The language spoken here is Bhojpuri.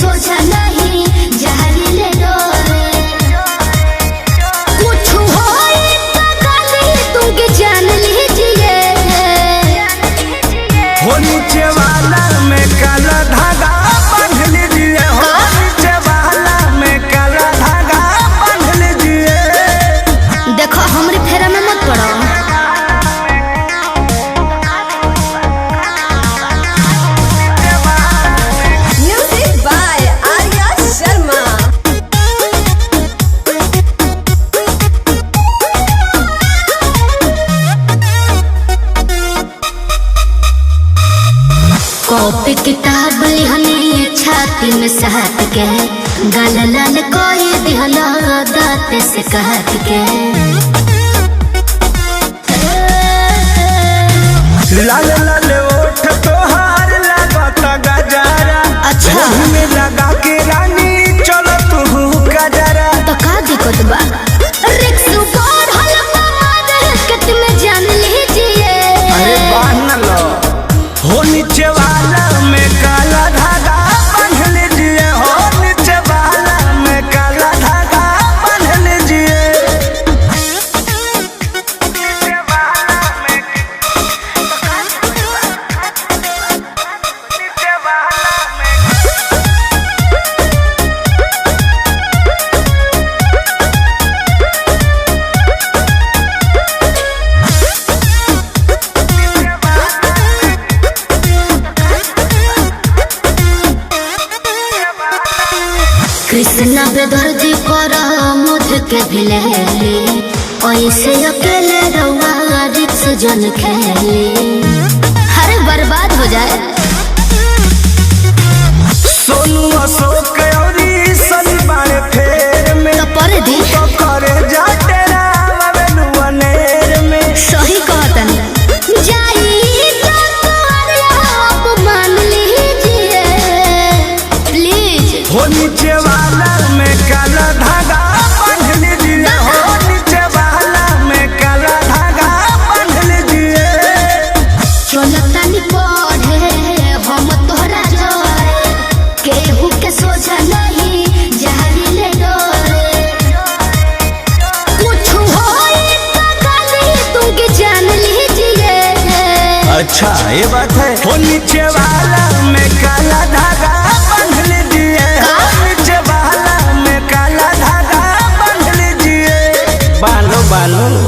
सोचा नहीं जहरीले डोरे कुछ होए तो गली तुमके जान लीजिए हो नीचे वाला में काला धागा बांध लीजिए हो नीचे वाला में काला धागा बांध लीजिए। देखो हमरे फेरा में मत पड़ो। Music by Arya Sharma. Copy किताब लिहनी छाती में सहत के गाल लाल कोई दिहला दाँत से कहत के लाल लाल ओठ तोहार लगता गजरा अच्छा में लगा के रानी चलो तू गजरा। तो का दिक्कत बा रिक्स ऊपर हल्का मार कट में जान लीजिए। अरे बांध लो हो नीचे वाला में काला धागा बांध लीजिए हो नीचे वाला में काला धागा बांध लीजिए। कृष्णा बेदर्दी कर मुझ के भिले ऐसे अकेले रहुआ रिक्स जन खेली हर बर्बाद हो जाए। सोनू अशोक औरी शनिवार फेर में तो पर दी तो करे जा तेरा वेलुआ नेर में। सही कहतन जाई तो आप मान लीजिए प्लीज। हो नीचे वाला में काला धागा बांध लीजिए हो नीचे वाला में काला धागा बांध लीजिए। चलतनी पढ़े हम तोहरा जोरे केहू के सोचा नहीं जहरीले डोरे कुछ होए तो गली तुमके जान लीजिए। अच्छा ये बात है हो नीचे वाला में काला धागा बांध लीजिए हो नीचे वाला में काला धागा बांध लीजिए। बांधो बांधो।